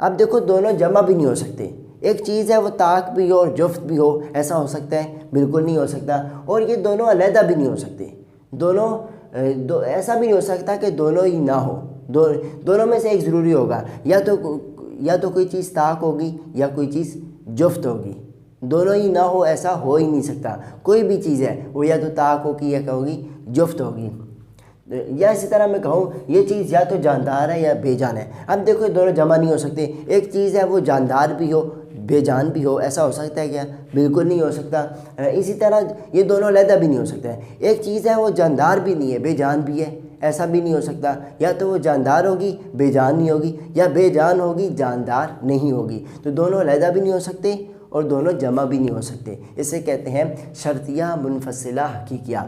اب دیکھو دونوں جمع بھی نہیں ہو سکتے، ایک چیز ہے وہ طاق بھی ہو اور جفت بھی ہو، ایسا ہو سکتا ہے؟ بالکل نہیں ہو سکتا۔ اور یہ دونوں علیحدہ بھی نہیں ہو سکتے، دونوں ایسا بھی نہیں ہو سکتا کہ دونوں ہی نہ ہو، دونوں میں سے ایک ضروری ہوگا، یا تو کوئی چیز طاق ہوگی یا کوئی چیز جفت ہوگی، دونوں ہی نہ ہو ایسا ہو ہی نہیں سکتا۔ کوئی بھی چیز ہے وہ یا تو طاق ہوگی یا کیا ہوگی، جفت ہوگی۔ یا اسی طرح میں کہوں یہ چیز یا تو جاندار ہے یا بے جان ہے۔ اب دیکھو یہ دونوں جمع نہیں ہو سکتے، ایک چیز ہے وہ جاندار بھی ہو بے جان بھی ہو، ایسا ہو سکتا ہے کیا؟ بالکل نہیں ہو سکتا۔ اسی طرح یہ دونوں علیحدہ بھی نہیں ہو سکتا ہے، ایک چیز ہے وہ جاندار بھی نہیں ہے بے جان بھی ہے، ایسا بھی نہیں ہو سکتا۔ یا تو وہ جاندار ہوگی بے جان نہیں ہوگی، یا بے جان ہوگی جاندار نہیں ہوگی، تو دونوں علیحدہ بھی نہیں ہو سکتے اور دونوں جمع بھی نہیں ہو سکتے۔ اسے کہتے ہیں شرطیہ منفصلہ حقیقیہ۔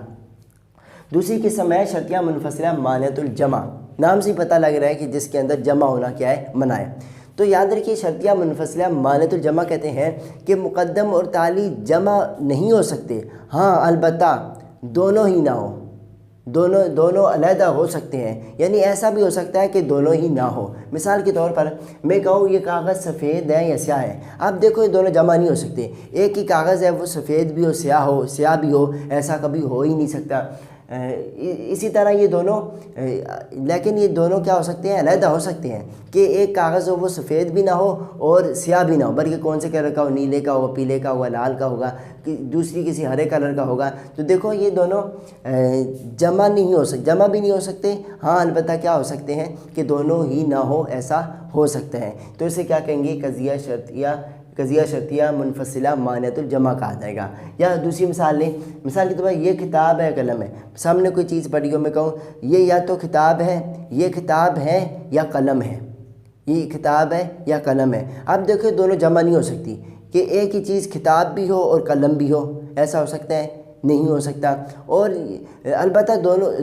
دوسری قسم ہے شرطیہ منفصلہ مانعۃ الجمع، نام سے پتہ لگ رہا ہے کہ جس کے اندر جمع ہونا کیا ہے، منع ہے۔ تو یاد رکھیے شرطیہ منفصلہ مانعۃ الجمع کہتے ہیں کہ مقدم اور تالی جمع نہیں ہو سکتے، ہاں البتہ دونوں ہی نہ ہو، دونوں علیحدہ ہو سکتے ہیں، یعنی ایسا بھی ہو سکتا ہے کہ دونوں ہی نہ ہو۔ مثال کے طور پر میں کہوں یہ کاغذ سفید ہے یا سیاہ ہے، اب دیکھو یہ دونوں جمع نہیں ہو سکتے، ایک ہی کاغذ ہے وہ سفید بھی ہو سیاہ بھی ہو، ایسا کبھی ہو ہی نہیں سکتا۔ اسی طرح یہ دونوں لیکن یہ دونوں کیا ہو سکتے ہیں، علیحدہ ہو سکتے ہیں، کہ ایک کاغذ ہو وہ سفید بھی نہ ہو اور سیاہ بھی نہ ہو، بلکہ کون سے کلر کا ہو، نیلے کا ہوگا، پیلے کا ہوگا، لال کا ہوگا، دوسری کسی ہرے کلر کا ہوگا۔ تو دیکھو یہ دونوں جمع نہیں ہو سکتے، جمع بھی نہیں ہو سکتے، ہاں البتہ کیا ہو سکتے ہیں کہ دونوں ہی نہ ہو ایسا ہو سکتا ہے۔ تو اسے کیا کہیں گے، قضیہ شرطیہ منفصلہ مانعۃ الجمع کہا جائے گا۔ یا دوسری مثال لیں، مثال کے طور پر یہ کتاب ہے قلم ہے، سامنے کوئی چیز پڑھی ہو، میں کہوں یہ یا تو کتاب ہے یا قلم ہے، یہ کتاب ہے یا قلم ہے۔ اب دیکھو دونوں جمع نہیں ہو سکتی، کہ ایک ہی چیز کتاب بھی ہو اور قلم بھی ہو، ایسا ہو سکتا ہے؟ نہیں ہو سکتا۔ اور البتہ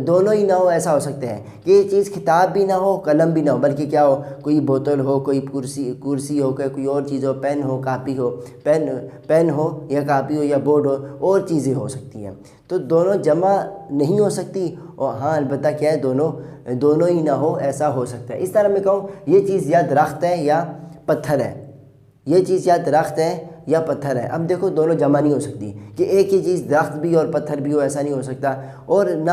دونوں ہی نہ ہو ایسا ہو سکتا ہے کہ یہ چیز کتاب بھی نہ ہو قلم بھی نہ ہو، بلکہ کیا ہو، کوئی بوتل ہو، کوئی کرسی ہو، کوئی اور چیز ہو، پین ہو، کاپی ہو، پین ہو یا کاپی ہو یا بورڈ ہو، اور چیزیں ہو سکتی ہیں۔ تو دونوں جمع نہیں ہو سکتی، اور ہاں البتہ کیا ہے، دونوں ہی نہ ہو ایسا ہو سکتا ہے۔ اس طرح میں کہوں یہ چیز یا درخت ہے یا پتھر ہے، یہ چیز یا درخت ہے یا پتھر ہے، اب دیکھو دونوں جمع نہیں ہو سکتی، کہ ایک ہی چیز درخت بھی اور پتھر بھی ہو، ایسا نہیں ہو سکتا۔ اور نہ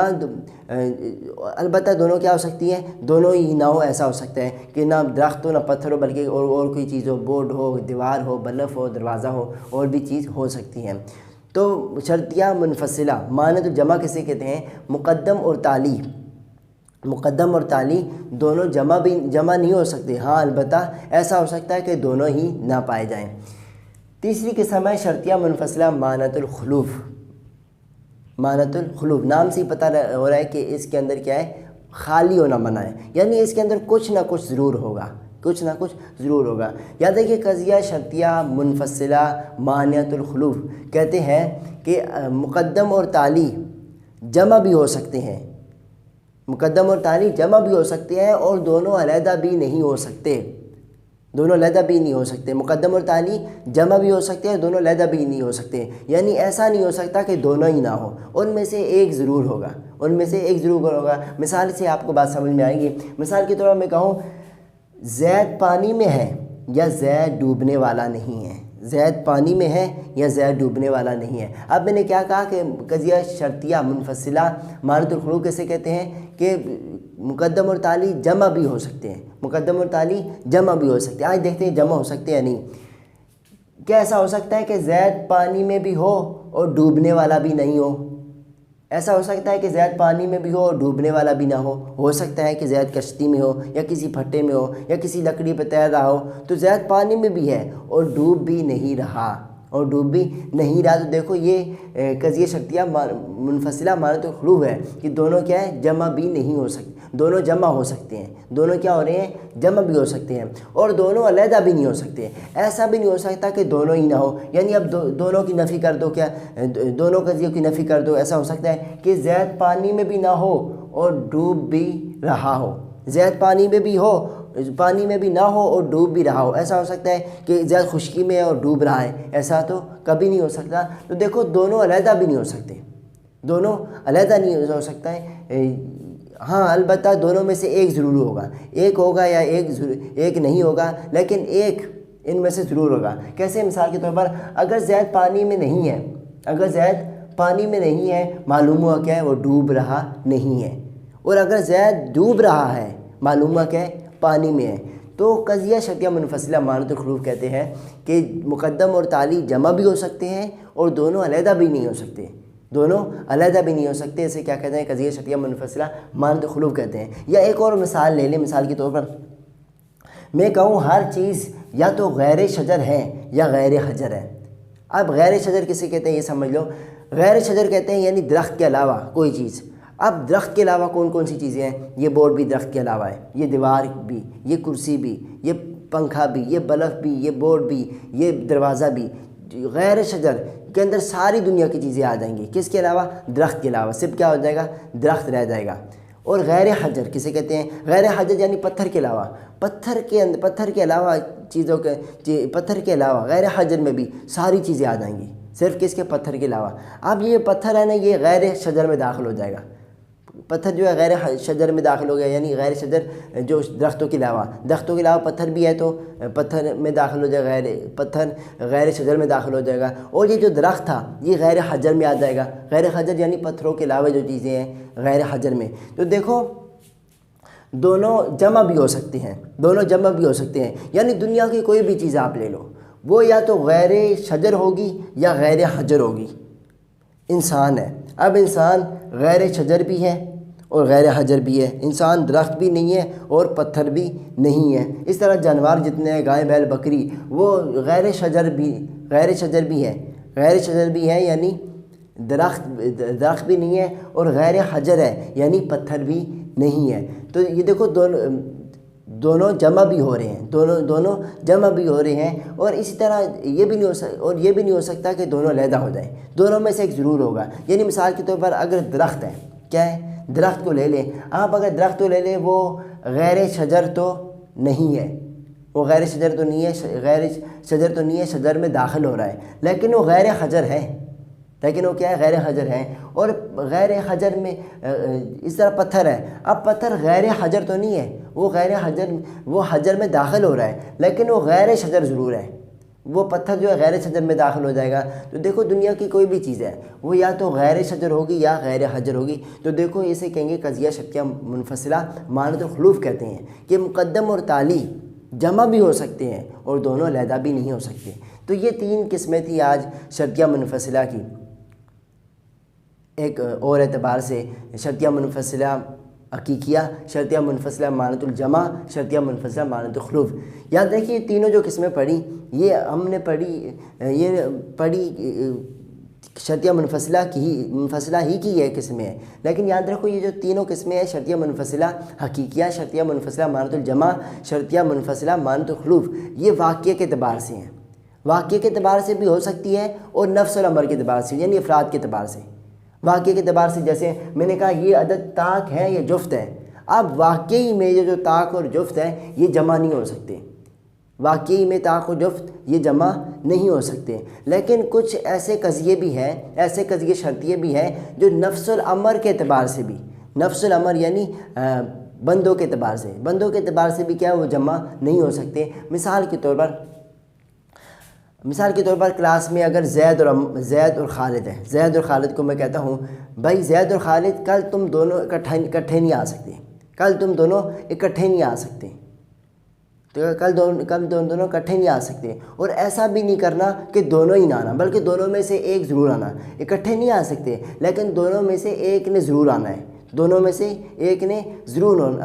البتہ دونوں کیا ہو سکتی ہیں، دونوں ہی نہ ہو ایسا ہو سکتا ہے، کہ نہ درخت ہو نہ پتھر ہو، بلکہ اور کوئی چیز ہو، بورڈ ہو، دیوار ہو، بلف ہو، دروازہ ہو، اور بھی چیز ہو سکتی ہیں۔ تو شرطیہ منفصلہ مانعۃ الجمع کسے کہتے ہیں، مقدم اور تالی دونوں جمع نہیں ہو سکتے، ہاں البتہ ایسا ہو سکتا ہے کہ دونوں ہی نہ پائے جائیں۔ تیسری قسم ہے شرطیہ منفصلہ مانعۃ الخلوف۔ نام سے ہی پتہ ہو رہا ہے کہ اس کے اندر کیا ہے، خالی ہونا منع ہے، یعنی اس کے اندر کچھ نہ کچھ ضرور ہوگا۔ یاد ہے کہ قضیہ شرطیہ منفصلہ مانعۃ الخلوف کہتے ہیں کہ مقدم اور تالی جمع بھی ہو سکتے ہیں، اور دونوں علیحدہ بھی نہیں ہو سکتے، مقدم اور تالی جمع بھی ہو سکتے ہیں، دونوں علیحدہ بھی نہیں ہو سکتے، یعنی ایسا نہیں ہو سکتا کہ دونوں ہی نہ ہو، ان میں سے ایک ضرور ہوگا، مثال سے آپ کو بات سمجھ میں آئے گی۔ مثال کے طور پر میں کہوں زید پانی میں ہے یا زید ڈوبنے والا نہیں ہے، اب میں نے کیا کہا کہ قضیہ شرطیہ منفصلہ مانعۃ الخلوف کیسے کہتے ہیں، کہ مقدم اور تالی جمع بھی ہو سکتے ہیں، آج دیکھتے ہیں جمع ہو سکتے ہیں نہیں۔ کیا ایسا ہو سکتا ہے کہ زید پانی میں بھی ہو اور ڈوبنے والا بھی نہیں ہو؟ ایسا ہو سکتا ہے کہ زید پانی میں بھی ہو اور ڈوبنے والا بھی نہ ہو سکتا ہے کہ زید کشتی میں ہو یا کسی پھٹے میں ہو یا کسی لکڑی پہ تیر رہا ہو، تو زید پانی میں بھی ہے اور ڈوب بھی نہیں رہا، تو دیکھو یہ قضیہ شرطیہ منفصلہ مانعۃ الخلوف ہے، کہ دونوں کیا ہے، جمع بھی نہیں ہو سکتے، دونوں جمع ہو سکتے ہیں، دونوں کیا ہو رہے ہیں، جمع بھی ہو سکتے ہیں، اور دونوں علیحدہ بھی نہیں ہو سکتے، ایسا بھی نہیں ہو سکتا کہ دونوں ہی نہ ہو، یعنی اب دونوں کی نفی کر دو، دونوں قضیوں کی نفی کر دو، ایسا ہو سکتا ہے کہ زید پانی میں بھی نہ ہو اور ڈوب بھی رہا ہو، پانی میں بھی نہ ہو اور ڈوب بھی رہا ہو، ایسا ہو سکتا ہے کہ زید خشکی میں ہے اور ڈوب رہا ہے، ایسا تو کبھی نہیں ہو سکتا۔ تو دیکھو دونوں علیحدہ بھی نہیں ہو سکتے، ہاں البتہ دونوں میں سے ایک ضرور ہوگا، ایک ہوگا یا ایک نہیں ہوگا، لیکن ایک ان میں سے ضرور ہوگا۔ کیسے؟ مثال کے طور پر اگر زید پانی میں نہیں ہے، اگر زید پانی میں نہیں ہے، معلوم ہوا کیا ہے؟ وہ ڈوب رہا نہیں ہے۔ اور اگر زید ڈوب رہا ہے، معلوم ہوا کیا ہے؟ پانی میں ہے۔ تو قضیہ شرطیہ منفصلہ مانعۃ الخلوف کہتے ہیں کہ مقدم اور تالی جمع بھی ہو سکتے ہیں اور دونوں علیحدہ بھی نہیں ہو سکتے، دونوں علیحدہ بھی نہیں ہو سکتے۔ اسے کیا کہتے ہیں؟ قضیہ شرطیہ منفصلہ مانعۃ الخلوف کہتے ہیں۔ یا ایک اور مثال لے لیں، مثال کے طور پر میں کہوں ہر چیز یا تو غیر شجر ہے یا غیر حجر ہے۔ اب غیر شجر کسے کہتے ہیں یہ سمجھ لو۔ غیر شجر کہتے ہیں یعنی درخت کے علاوہ کوئی چیز۔ اب درخت کے علاوہ کون کون سی چیزیں ہیں؟ یہ بورڈ بھی درخت کے علاوہ ہے، یہ دیوار بھی، یہ کرسی بھی، یہ پنکھا بھی، یہ بلب بھی، یہ بورڈ بھی، یہ دروازہ بھی۔ غیر شجر کے اندر ساری دنیا کی چیزیں آ جائیں گی، کس کے علاوہ؟ درخت کے علاوہ۔ صرف کیا ہو جائے گا؟ درخت رہ جائے گا۔ اور غیر حجر کسے کہتے ہیں؟ غیر حجر یعنی پتھر کے علاوہ، پتھر کے علاوہ چیزوں کے، پتھر کے علاوہ غیر حجر میں بھی ساری چیزیں آ جائیں گی، صرف کس کے؟ پتھر کے علاوہ۔ اب یہ پتھر ہے نا، یہ غیر شجر میں داخل ہو جائے گا۔ پتھر جو ہے غیر شجر میں داخل ہو گیا، یعنی غیر شجر جو درختوں کے علاوہ پتھر بھی ہے تو پتھر میں داخل ہو جائے گا، پتھر غیر شجر میں داخل ہو جائے گا۔ اور یہ جو درخت تھا یہ غیر حجر میں آ جائے گا۔ غیر حجر یعنی پتھروں کے علاوہ جو چیزیں ہیں غیر حجر میں۔ تو دیکھو دونوں جمع بھی ہو سکتے ہیں، دونوں جمع بھی ہو سکتے ہیں، یعنی دنیا کی کوئی بھی چیز آپ لے لو، وہ یا تو غیر شجر ہوگی یا غیر حجر ہوگی۔ انسان ہے، اب انسان غیر شجر بھی ہے اور غیر حجر بھی ہے، انسان درخت بھی نہیں ہے اور پتھر بھی نہیں ہے۔ اس طرح جانور جتنے ہیں، گائے بیل بکری، وہ غیر شجر بھی ہے، غیر شجر بھی ہے یعنی درخت بھی نہیں ہے، اور غیر حجر ہے یعنی پتھر بھی نہیں ہے۔ تو یہ دیکھو دونوں جمع بھی ہو رہے ہیں، دونوں جمع بھی ہو رہے ہیں، اور اسی طرح یہ بھی نہیں ہو سکتا کہ دونوں علیحدہ ہو جائیں، دونوں میں سے ایک ضرور ہوگا۔ یعنی مثال کے طور پر اگر درخت ہے، کیا ہے؟ درخت کو لے لیں آپ، اگر درخت کو لے لیں، وہ غیر شجر تو نہیں ہے، وہ غیر شجر تو نہیں ہے، شجر میں داخل ہو رہا ہے، لیکن وہ غیر حجر ہے، لیکن وہ کیا ہے؟ غیر حجر ہے۔ اور غیر حجر میں اس طرح پتھر ہے، اب پتھر غیر حجر تو نہیں ہے، وہ حجر میں داخل ہو رہا ہے، لیکن وہ غیر شجر ضرور ہے، وہ پتھر جو ہے غیر شجر میں داخل ہو جائے گا۔ تو دیکھو دنیا کی کوئی بھی چیز ہے وہ یا تو غیر شجر ہوگی یا غیر حجر ہوگی۔ تو دیکھو اسے کہیں گے قضیہ شرطیہ منفصلہ مانعۃ الخلوف کہتے ہیں کہ مقدم اور تالی جمع بھی ہو سکتے ہیں اور دونوں علیحدہ بھی نہیں ہو سکتے۔ تو یہ تین قسمیں تھی آج شرطیہ منفصلہ کی۔ ایک اور اعتبار سے شرطیہ منفصلہ حقیقیہ، شرطیہ منفصلہ مانعۃ الجمع، شرطیہ منفصلہ مانعۃ الخلوف۔ یاد رکھیے یہ تینوں جو قسمیں پڑھی، یہ ہم نے پڑھی شرطیہ منفصلہ ہی کی یہ قسمیں ہیں، لیکن یاد رکھو یہ جو تینوں قسمیں ہیں، شرطیہ منفصلہ حقیقیہ، شرطیہ منفصلہ مانعۃ الجمع، شرطیہ منفصلہ مانعۃ الخلوف، یہ واقعے کے اعتبار سے ہیں، واقعے کے اعتبار سے بھی ہو سکتی ہے اور نفس الامر کے اعتبار سے، یعنی افراد کے اعتبار سے۔ واقعے کے اعتبار سے جیسے میں نے کہا یہ عدد طاق ہے، یہ جفت ہے، اب واقعی میں یہ جو طاق اور جفت ہے یہ جمع نہیں ہو سکتے، واقعی میں طاق و جفت یہ جمع نہیں ہو سکتے، لیکن کچھ ایسے قضیے بھی ہیں، ایسے قضیے شرطیے بھی ہیں جو نفس الامر کے اعتبار سے بھی، نفس الامر یعنی بندوں کے اعتبار سے بھی کیا وہ جمع نہیں ہو سکتے۔ مثال کے طور پر کلاس میں اگر زید اور خالد ہے، زید اور خالد کو میں کہتا ہوں بھائی زید اور خالد کل تم دونوں اکٹھے نہیں آ سکتے، تو کل دونوں اکٹھے نہیں آ سکتے، اور ایسا بھی نہیں کرنا کہ دونوں ہی نہ آنا، بلکہ دونوں میں سے ایک ضرور آنا، اکٹھے نہیں آ سکتے لیکن دونوں میں سے ایک نے ضرور آنا ہے،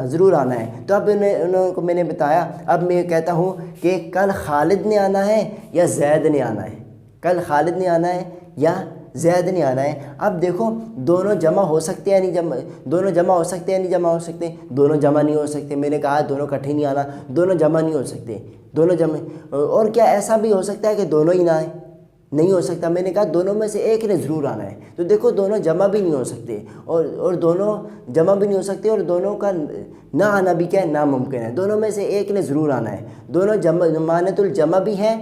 ضرور آنا ہے۔ تو اب انہوں کو میں نے بتایا، اب میں کہتا ہوں کہ کل خالد نے آنا ہے یا زید نے آنا ہے، کل خالد نے آنا ہے یا زید نے آنا ہے۔ اب دیکھو دونوں جمع ہو سکتے ہیں نہیں جمع ہو سکتے، دونوں جمع نہیں ہو سکتے۔ میں نے کہا دونوں اکٹھے نہیں آنا، دونوں جمع نہیں ہو سکتے، اور کیا ایسا بھی ہو سکتا ہے کہ دونوں ہی نہ آئیں؟ نہیں ہو سکتا، میں نے کہا دونوں میں سے ایک نے ضرور آنا ہے۔ تو دیکھو دونوں جمع بھی نہیں ہو سکتے، اور دونوں کا نہ آنا بھی کیا ہے؟ ناممکن ہے، دونوں میں سے ایک نے ضرور آنا ہے۔ دونوں مانعۃ الجمع بھی ہے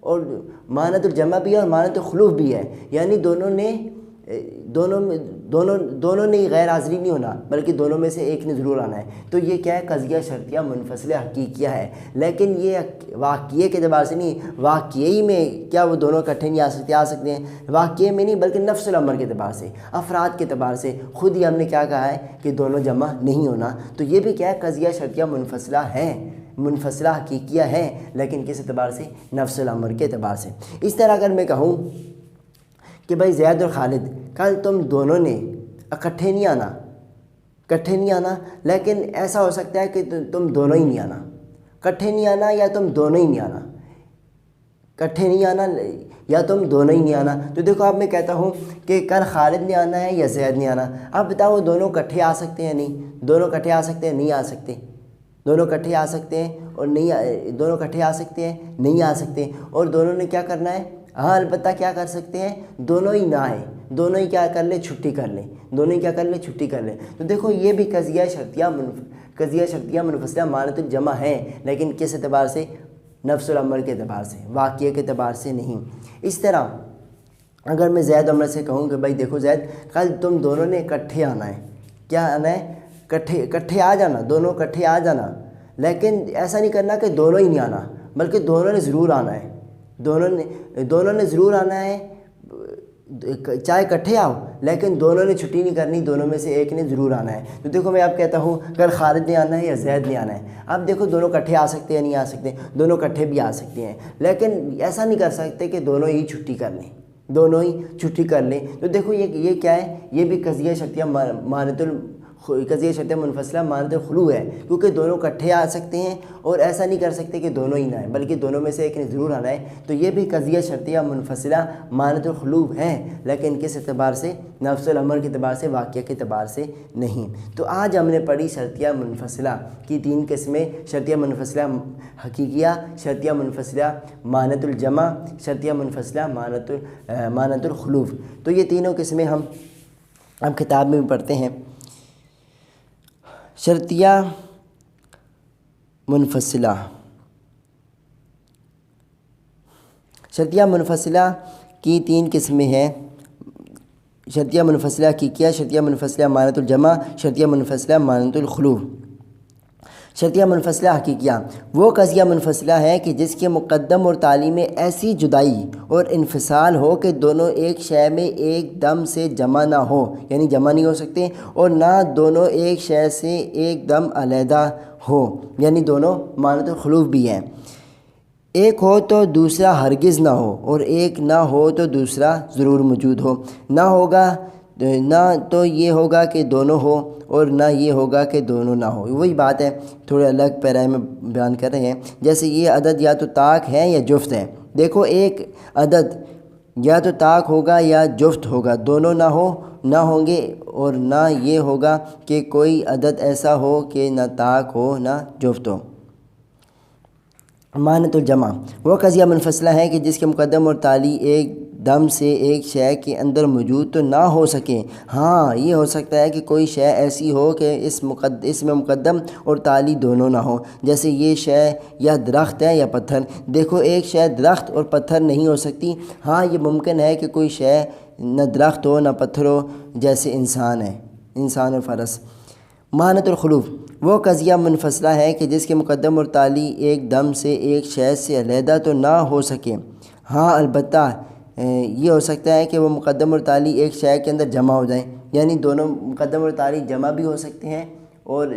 اور مانعۃ الخلوف بھی ہے، یعنی دونوں نے غیر حاضری نہیں ہونا بلکہ دونوں میں سے ایک نے ضرور آنا ہے. تو یہ کیا ہے؟ قضیہ شرطیہ منفصلہ حقیقیہ ہے. لیکن یہ واقعے کے اعتبار سے نہیں، واقعی میں کیا وہ دونوں اکٹھے نہیں آ سکتے ہیں؟ واقعے میں نہیں بلکہ نفس الامر کے اعتبار سے، افراد کے اعتبار سے خود ہی ہم نے کیا کہا ہے کہ دونوں جمع نہیں ہونا. تو یہ بھی کیا ہے؟ قضیہ شرطیہ منفصلہ ہے، منفصلہ حقیقیہ ہے، لیکن کس اعتبار سے؟ نفس الامر کے اعتبار سے. اس طرح اگر میں کہوں کہ بھائی زید اور خالد کل تم دونوں نے اکٹھے نہیں آنا، لیکن ایسا ہو سکتا ہے کہ تم دونوں ہی نہیں آنا، اکٹھے نہیں آنا یا تم دونوں ہی نہیں آنا، اکٹھے نہیں آنا یا تم دونوں ہی نہیں آنا. تو دیکھو اب میں کہتا ہوں کہ کل خالد نے آنا ہے یا زید نے آنا. اب بتاؤ دونوں اکٹھے آ سکتے ہیں نہیں؟ دونوں اکٹھے آ سکتے ہیں؟ نہیں آ سکتے. دونوں اکٹھے آ سکتے ہیں اور دونوں اکٹھے آ سکتے ہیں؟ نہیں آ سکتے. اور دونوں نے کیا کرنا ہے؟ ہاں البتہ کیا کر سکتے ہیں؟ دونوں ہی نہ آئیں، دونوں ہی کیا کر لیں؟ چھٹی کر لیں. دونوں ہی کیا کر لیں؟ چھٹی کر لیں. تو دیکھو یہ بھی قضیہ شرطیہ منفصلہ مانت الجمع ہے، لیکن کس اعتبار سے؟ نفس الامر کے اعتبار سے، واقعے کے اعتبار سے نہیں. اس طرح اگر میں زید عمر سے کہوں کہ بھائی دیکھو زید کل تم دونوں نے اکٹھے آنا ہے، کیا آنا ہے؟ اکٹھے آ جانا، دونوں اکٹھے آ جانا، لیکن ایسا نہیں کرنا کہ دونوں ہی نہیں آنا بلکہ دونوں نے ضرور آنا ہے. دونوں نے ضرور آنا ہے، چاہے اکٹھے آؤ لیکن دونوں نے چھٹی نہیں کرنی، دونوں میں سے ایک نے ضرور آنا ہے. تو دیکھو میں اب کہتا ہوں کل خالد نے آنا ہے یا زید نے آنا ہے. اب دیکھو دونوں اکٹھے آ سکتے ہیں؟ نہیں آ سکتے. دونوں اکٹھے بھی آ سکتے ہیں، لیکن ایسا نہیں کر سکتے کہ دونوں ہی چھٹی کر لیں، دونوں ہی چھٹی کر لیں. تو دیکھو یہ کیا ہے؟ یہ بھی قضیہ شرطیہ منفصلہ مانت الخلو ہے، کیونکہ دونوں اکٹھے آ سکتے ہیں اور ایسا نہیں کر سکتے کہ دونوں ہی نہ آئیں بلکہ دونوں میں سے ایک نے ضرور آنا ہے. تو یہ بھی قضیہ شرطیہ منفصلہ مانت الخلو ہے، لیکن کس اعتبار سے؟ نفس الامر کے اعتبار سے، واقعہ کے اعتبار سے نہیں. تو آج ہم نے پڑھی شرطیہ منفصلہ کی 3 قسمیں: شرطیہ منفصلہ حقیقیہ، شرطیہ منفصلہ مانت الجمع، شرطیہ منفصلہ مانت الخلو. تو یہ تینوں قسمیں ہم اب کتاب میں بھی پڑھتے ہیں. شرطیہ منفصلہ کی 3 قسمیں ہیں: شرطیہ منفصلہ حقیقیہ، شرطیہ منفصلہ مانت الجمع، شرطیہ منفصلہ مانت الخلو. شرطیہ منفصلہ حقیقیہ وہ قضیہ منفصلہ ہے کہ جس کے مقدم اور تالی میں ایسی جدائی اور انفصال ہو کہ دونوں ایک شے میں ایک دم سے جمع نہ ہو، یعنی جمع نہیں ہو سکتے، اور نہ دونوں ایک شے سے ایک دم علیحدہ ہو، یعنی دونوں مانت الخلو بھی ہیں. ایک ہو تو دوسرا ہرگز نہ ہو، اور ایک نہ ہو تو دوسرا ضرور موجود ہو. نہ تو یہ ہوگا کہ دونوں ہو اور نہ یہ ہوگا کہ دونوں نہ ہو. وہی بات ہے، تھوڑے الگ پیرے میں بیان کر رہے ہیں. جیسے یہ عدد یا تو طاق ہے یا جفت ہے. دیکھو ایک عدد یا تو طاق ہوگا یا جفت ہوگا، دونوں نہ ہوں گے، اور نہ یہ ہوگا کہ کوئی عدد ایسا ہو کہ نہ طاق ہو نہ جفت ہو. مانت الجمع وہ قضیہ منفصلہ ہے کہ جس کے مقدم اور تالی ایک دم سے ایک شے کے اندر موجود تو نہ ہو سکے. ہاں یہ ہو سکتا ہے کہ کوئی شے ایسی ہو کہ اس میں مقدم اور تالی دونوں نہ ہو. جیسے یہ شے یا درخت ہے یا پتھر. دیکھو ایک شے درخت اور پتھر نہیں ہو سکتی. ہاں یہ ممکن ہے کہ کوئی شے نہ درخت ہو نہ پتھر ہو، جیسے انسان ہے، انسان اور فرس. مانت الخلو وہ قضیہ منفصلہ ہے کہ جس کے مقدم اور تالی ایک دم سے ایک شے سے علیحدہ تو نہ ہو سکے. ہاں البتہ یہ ہو سکتا ہے کہ وہ مقدم اور تالی ایک شے کے اندر جمع ہو جائیں، یعنی دونوں مقدم اور تالی جمع بھی ہو سکتے ہیں، اور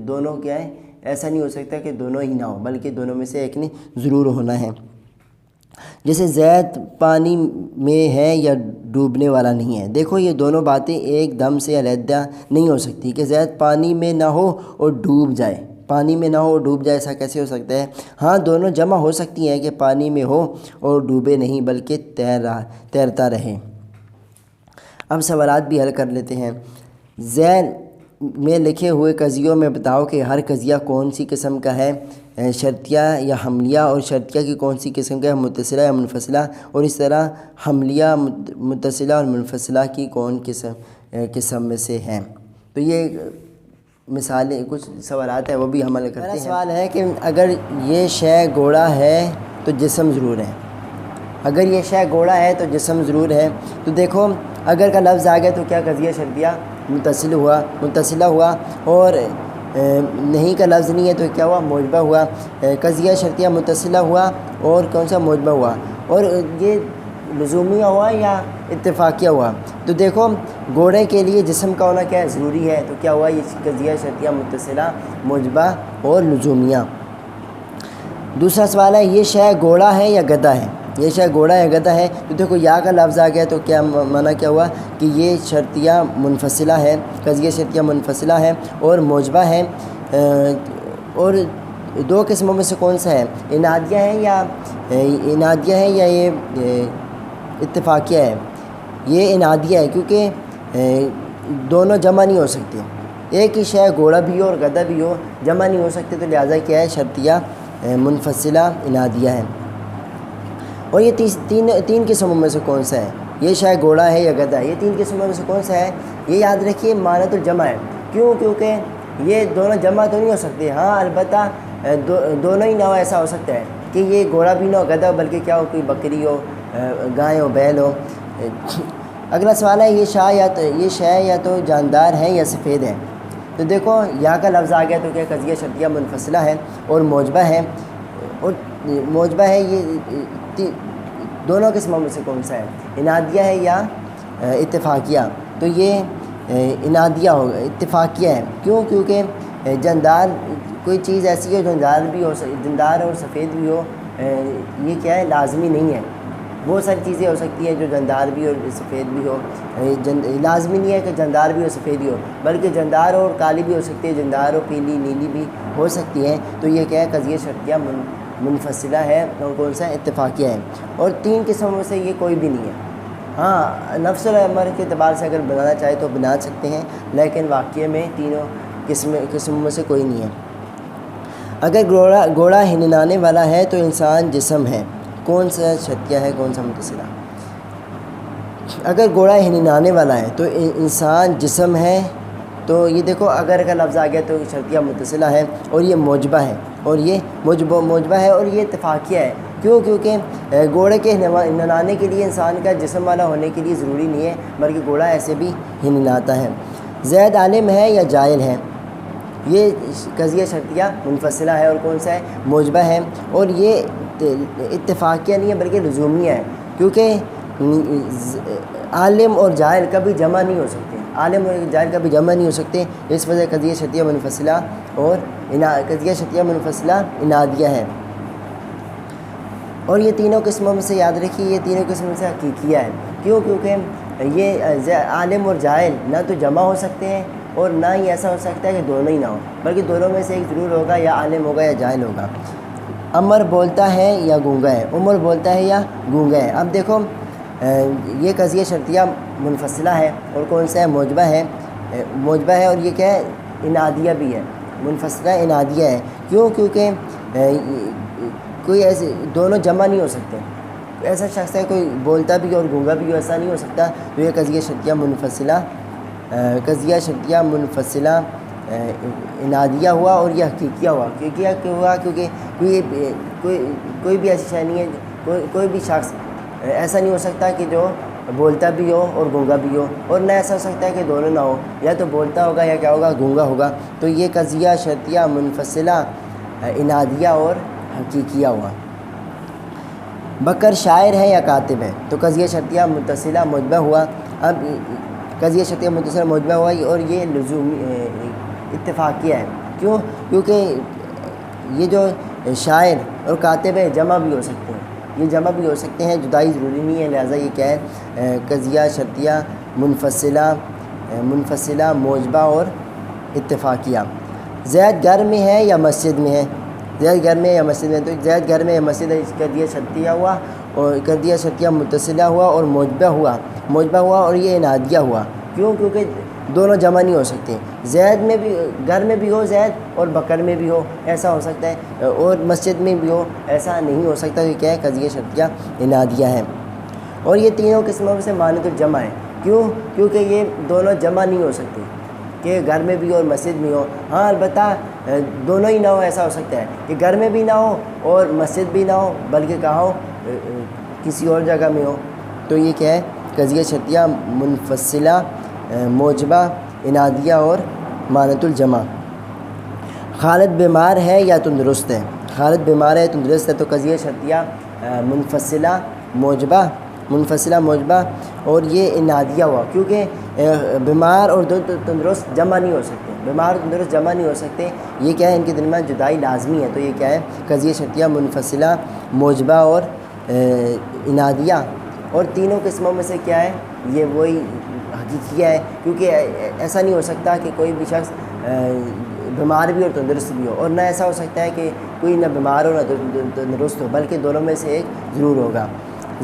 دونوں کیا ہے؟ ایسا نہیں ہو سکتا کہ دونوں ہی نہ ہو بلکہ دونوں میں سے ایک نے ضرور ہونا ہے. جیسے زید پانی میں ہے یا ڈوبنے والا نہیں ہے. دیکھو یہ دونوں باتیں ایک دم سے علیحدہ نہیں ہو سکتی کہ زید پانی میں نہ ہو اور ڈوب جائے. پانی میں نہ ہو اور ڈوب جائے، ایسا کیسے ہو سکتا ہے؟ ہاں دونوں جمع ہو سکتی ہیں کہ پانی میں ہو اور ڈوبے نہیں بلکہ تیرتا رہے. اب سوالات بھی حل کر لیتے ہیں. ذیل میں لکھے ہوئے قضیوں میں بتاؤ کہ ہر قضیہ کون سی قسم کا ہے، شرطیہ یا حملیہ، اور شرطیہ کی کون سی قسم کا ہے، متصلہ یا منفصلہ، اور اس طرح حملیہ، متصلہ اور منفصلہ کی کون قسم میں سے ہیں. تو یہ مثالیں، کچھ سوالات ہیں وہ بھی ہم حل کرتے ہیں. پہلا سوال ہے کہ اگر یہ شے گھوڑا ہے تو جسم ضرور ہے. اگر یہ شے گھوڑا ہے تو جسم ضرور ہے. تو دیکھو اگر کا لفظ آ گیا تو کیا قضیہ شرطیہ متصلہ ہوا، اور نہیں کا لفظ نہیں ہے تو کیا ہوا؟ موجبہ ہوا۔ قضیہ شرطیہ متصلہ ہوا اور کون سا؟ موجبہ ہوا۔ اور یہ لزومیہ ہوا یا اتفاقیہ ہوا؟ تو دیکھو گھوڑے کے لیے جسم کا ہونا کیا ہے؟ ضروری ہے، تو کیا ہوا؟ یہ قضیہ شرطیہ متصلہ، موجبہ اور لزومیہ۔ دوسرا سوال ہے یہ شے گھوڑا ہے یا گدھا ہے؟ یہ شے گھوڑا یا گدھا ہے؟ تو دیکھو یا کا لفظ آ گیا تو کیا معنی کیا ہوا کہ یہ شرطیہ منفصلہ ہے، قضیہ شرطیہ منفصلہ ہے اور موجبہ ہے۔ اور دو قسموں میں سے کون سا ہے؟ انادیہ ہے یا یہ اتفاقیہ ہے؟ یہ انادیہ ہے، کیونکہ دونوں جمع نہیں ہو سکتے، ایک ہی شے گھوڑا بھی ہو اور گدھا بھی ہو، جمع نہیں ہو سکتے، تو لہٰذا کیا ہے؟ شرطیہ منفصلہ انادیہ ہے۔ اور یہ تین قسموں میں سے کون سا ہے؟ یہ شے گھوڑا ہے یا گدھا ہے؟ یہ تین قسموں میں سے کون سا ہے؟ یہ یاد رکھیے معنت الجمع ہے۔ کیونکہ یہ دونوں جمع تو نہیں ہو سکتے، ہاں البتہ دونوں ہی نہ ہو، ایسا ہو سکتا ہے کہ یہ گھوڑا بھی نہ ہو گدھا ہو، بلکہ کیا ہو؟ کوئی بکری ہو، گائے ہو، بیل ہو۔ اگلا سوال ہے یہ شے یا تو جاندار ہے یا سفید ہے؟ تو دیکھو یا کا لفظ آ گیا تو کیا قضیہ شرطیہ منفصلہ ہے اور موجبہ ہے، یہ دونوں قسموں میں سے کون سا ہے؟ انادیہ ہے یا اتفاقیہ؟ تو یہ انادیہ ہوگا، اتفاقیہ ہے۔ کیونکہ جاندار کوئی چیز ایسی ہو، جاندار اور سفید بھی ہو، یہ کیا ہے؟ لازمی نہیں ہے۔ بہت ساری چیزیں ہو سکتی ہیں جو جاندار بھی اور سفید بھی ہو، لازمی نہیں ہے کہ جاندار بھی اور سفید بھی ہو، بلکہ جاندار اور کالی بھی ہو سکتی ہے، جاندار اور پیلی نیلی بھی ہو سکتی ہیں۔ تو یہ کیا ہے؟ قضیہ شرطیہ منفصلہ ہے اور کون سا؟ اتفاقیہ ہے۔ اور تین قسموں میں سے یہ کوئی بھی نہیں ہے۔ ہاں نفس الامر کے اعتبار سے اگر بنانا چاہے تو بنا سکتے ہیں، لیکن واقعے میں تینوں قسموں میں سے کوئی نہیں ہے۔ اگر گھوڑا ہننانے والا ہے تو انسان جسم ہے، کون سا شرطیہ ہے، کون سا متصلہ؟ اگر گھوڑا ہننانے والا ہے تو انسان جسم ہے، تو یہ دیکھو اگر کا لفظ آ گیا تو شرطیہ متصلہ ہے اور یہ موجبہ ہے، اور یہ موجبہ ہے اور یہ اتفاقیہ ہے۔ کیونکہ گھوڑے کے ہننانے کے لیے انسان کا جسم والا ہونے کے لیے ضروری نہیں ہے، بلکہ گھوڑا ایسے بھی ہنناتا ہے۔ زید عالم ہے یا جاہل ہے؟ یہ قضیہ شرطیہ منفصلہ ہے اور کون سا ہے؟ موجبہ ہے، اور یہ اتفاقیہ نہیں ہے بلکہ لزومیہ ہے، کیونکہ عالم اور جاہل کبھی جمع نہیں ہو سکتے، عالم اور جاہل کبھی جمع نہیں ہو سکتے، اس وجہ قضیہ شرطیہ منفصلہ اور قضیہ شرطیہ منفصلہ انادیہ ہے۔ اور یہ تینوں قسموں میں سے یاد رکھیے، یہ تینوں قسموں میں سے حقیقیہ ہے۔ کیونکہ یہ عالم اور جاہل نہ تو جمع ہو سکتے ہیں اور نہ ہی ایسا ہو سکتا ہے کہ دونوں ہی نہ ہو، بلکہ دونوں میں سے ایک ضرور ہوگا، یا عالم ہوگا یا جاہل ہوگا۔ عمر بولتا ہے یا گونگا ہے؟ عمر بولتا ہے یا گونگا ہے؟ اب دیکھو یہ قضیہ شرطیہ منفصلہ ہے اور کون سا ہے؟ موجبہ ہے، اور یہ کیا ہے؟ انادیہ بھی ہے، منفصلہ انادیہ ہے۔ کیونکہ کوئی ایسے دونوں جمع نہیں ہو سکتے، ایسا شخص ہے کوئی بولتا بھی اور گونگا بھی ہو، ایسا نہیں ہو سکتا، تو یہ قضیہ شرطیہ منفصلہ انادیہ ہوا اور یہ حقیقیہ ہوا۔ حقیقیہ کیوں ہوا؟ کیونکہ کوئی بھی ایسی شے نہیں ہے، کوئی بھی شخص ایسا نہیں ہو سکتا کہ جو بولتا بھی ہو اور گونگا بھی ہو، اور نہ ایسا ہو سکتا ہے کہ دونوں نہ ہو، یا تو بولتا ہوگا یا کیا ہوگا؟ گونگا ہوگا۔ تو یہ قضیہ شرطیہ منفصلہ انادیہ اور حقیقیہ ہوا۔ بکر شاعر ہے یا کاتب ہے؟ تو قضیہ شرطیہ متصلہ موجبہ ہوا۔ اب قضیہ شرطیہ متصلہ موجبہ ہوا اور یہ اتفاقیہ ہے۔ کیونکہ یہ جو شاعر اور کاتب ہے جمع بھی ہو سکتے ہیں، یہ جمع بھی ہو سکتے ہیں، جدائی ضروری نہیں ہے، لہٰذا یہ کیا ہے؟ قضیہ شرطیہ منفصلہ موجبہ اور اتفاقیہ۔ زید گھر میں ہے یا مسجد میں ہے؟ زید گھر میں یا مسجد میں؟ تو زید گھر میں یا مسجد ہے، قضیہ شرطیہ ہوا اور قضیہ شرطیہ متصلہ ہوا اور موجبہ ہوا اور یہ انادیہ ہوا۔ کیونکہ دونوں جمع نہیں ہو سکتے، زید میں بھی گھر میں بھی ہو زید اور بکر میں بھی ہو، ایسا ہو سکتا ہے، اور مسجد میں بھی ہو، ایسا نہیں ہو سکتا، یہ کیا ہے؟ قضیہ شرطیہ انادیہ ہے۔ اور یہ تینوں قسموں میں سے مانع الجمع ہے۔ کیونکہ یہ دونوں جمع نہیں ہو سکتے کہ گھر میں بھی ہو اور مسجد میں ہو، ہاں البتہ دونوں ہی نہ ہو، ایسا ہو سکتا ہے کہ گھر میں بھی نہ ہو اور مسجد بھی نہ ہو، بلکہ کہاں ہو؟ کسی اور جگہ میں ہو، تو یہ کیا ہے؟ قضیہ شرطیہ منفصلہ موجبہ انادیہ اور مانت الجمع۔ خالد بیمار ہے یا تندرست ہے، خالد بیمار ہے تندرست ہے تو قضیہ شرطیہ منفصلہ موجبہ اور یہ انادیہ ہوا، کیونکہ بیمار اور تندرست جمع نہیں ہو سکتے، بیمار اور تندرست جمع نہیں ہو سکتے، یہ کیا ہے ان کے درمیان جدائی لازمی ہے، تو یہ کیا ہے قضیہ شرطیہ منفصلہ موجبہ اور انادیہ، اور تینوں قسموں میں سے کیا ہے یہ وہی حقیقیہ ہے، کیونکہ ایسا نہیں ہو سکتا کہ کوئی بھی شخص بیمار بھی اور تندرست بھی ہو، اور نہ ایسا ہو سکتا ہے کہ کوئی نہ بیمار ہو نہ تندرست ہو، بلکہ دونوں میں سے ایک ضرور ہوگا۔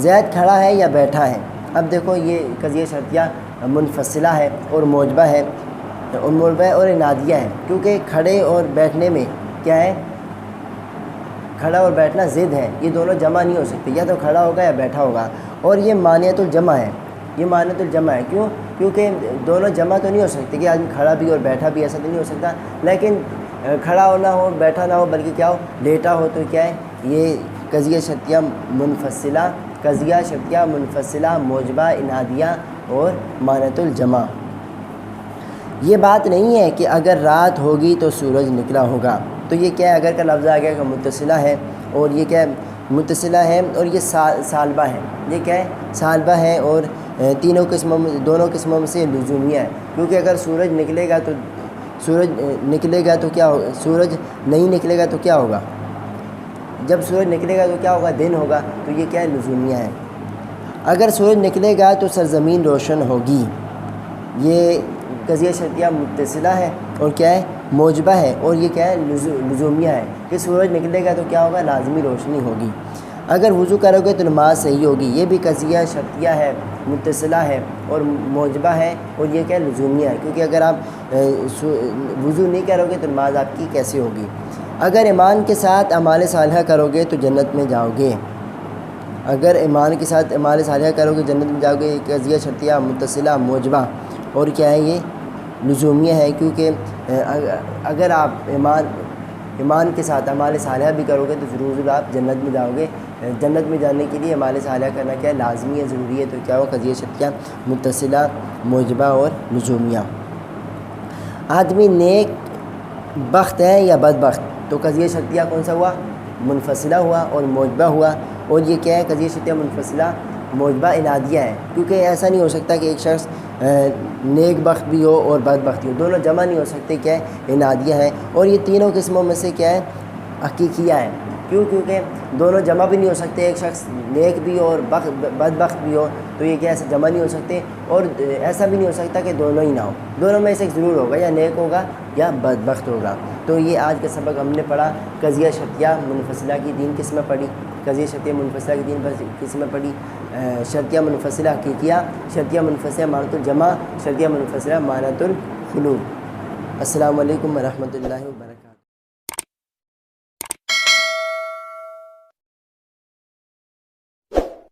زید کھڑا ہے یا بیٹھا ہے، اب دیکھو یہ قضیہ شرطیہ منفصلہ ہے اور موجبہ ہے اور انادیہ ہے، کیونکہ کھڑے اور بیٹھنے میں کیا ہے، کھڑا اور بیٹھنا ضد ہے، یہ دونوں جمع نہیں ہو سکتے، یا تو کھڑا ہوگا یا بیٹھا ہوگا، اور یہ مانعۃ الجمع ہے، یہ مانعۃ الجمع ہے، کیونکہ دونوں جمع تو نہیں ہو سکتے کہ آدمی کھڑا بھی اور بیٹھا بھی، ایسا تو نہیں ہو سکتا، لیکن کھڑا ہونا ہو بیٹھا نہ ہو بلکہ کیا ہو لیٹا ہو، تو کیا ہے یہ قضیہ شرطیہ منفصلہ موجبہ انادیہ اور مانعۃ الجمع۔ یہ بات نہیں ہے کہ اگر رات ہوگی تو سورج نکلا ہوگا، تو یہ کیا ہے اگر کا لفظ آ گیا کہ متصلہ ہے، اور یہ کیا ہے متصلہ ہے، اور یہ سالبہ ہے، یہ کیا ہے سالبہ ہے، اور دونوں قسموں میں سے لزومیہ ہے، کیونکہ اگر سورج نکلے گا تو کیا ہوگا، سورج نہیں نکلے گا تو کیا ہوگا، جب سورج نکلے گا تو کیا ہوگا دن ہوگا، تو یہ کیا ہے لزومیہ ہے۔ اگر سورج نکلے گا تو سرزمین روشن ہوگی، یہ قضیہ شرطیہ متصلہ ہے اور کیا ہے موجبہ ہے، اور یہ کیا ہے لزومیہ ہے کہ سورج نکلے گا تو کیا ہوگا لازمی روشنی ہوگی۔ اگر وضو کرو گے تو نماز صحیح ہوگی، یہ بھی قضیہ شرطیہ ہے، متصلہ ہے اور موجبہ ہے، اور یہ کیا لزومیہ ہے، کیونکہ اگر آپ وضو نہیں کرو گے تو نماز آپ کی کیسے ہوگی۔ اگر ایمان کے ساتھ اعمال صالحہ کرو گے تو جنت میں جاؤ گے، اگر ایمان کے ساتھ اعمال صالحہ کرو گے جنت میں جاؤ گے، یہ قضیہ شرطیہ متصلہ موجبہ اور کیا ہے یہ لزومیہ ہے، کیونکہ اگر آپ ایمان کے ساتھ اعمال صالحہ بھی کرو گے تو ضرور آپ جنت میں جاؤ گے، جنت میں جانے کے لیے اعمال صالحہ کرنا کیا ہے لازمی ہے، ضروری ہے، تو کیا ہو قضیہ شرطیہ متصلہ موجبہ اور لزومیہ۔ آدمی نیک بخت ہے یا بدبخت، تو قضیہ شرطیہ کون سا ہوا منفصلہ ہوا اور موجبہ ہوا، اور یہ کیا ہے قضیہ شرطیہ منفصلہ موجبہ انادیہ ہے، کیونکہ ایسا نہیں ہو سکتا کہ ایک شخص نیک بخت بھی ہو اور بدبخت بھی ہو، دونوں جمع نہیں ہو سکتے، کیا ہے انادیہ ہے، اور یہ تینوں قسموں میں سے کیا ہے حقیقیہ ہے، کیونکہ دونوں جمع بھی نہیں ہو سکتے، ایک شخص نیک بھی ہو اور بدبخت بھی ہو، تو یہ کیا ایسے جمع نہیں ہو سکتے، اور ایسا بھی نہیں ہو سکتا کہ دونوں ہی نہ ہو، دونوں میں سے ایک ضرور ہوگا، یا نیک ہوگا یا بدبخت ہوگا۔ تو یہ آج کا سبق ہم نے پڑھا، قضیہ شرطیہ منفصلہ کی 3 قسمیں پڑھی، قضیہ شرطیہ منفصلہ کی 3 قسمیں پڑھی، شرطیہ منفصلہ حقیقیہ، شرطیہ منفصلہ مانعۃ الجمع، شرطیہ منفصلہ مانعۃ الخلو۔ السلام علیکم ورحمۃ اللہ وبرکاتہ۔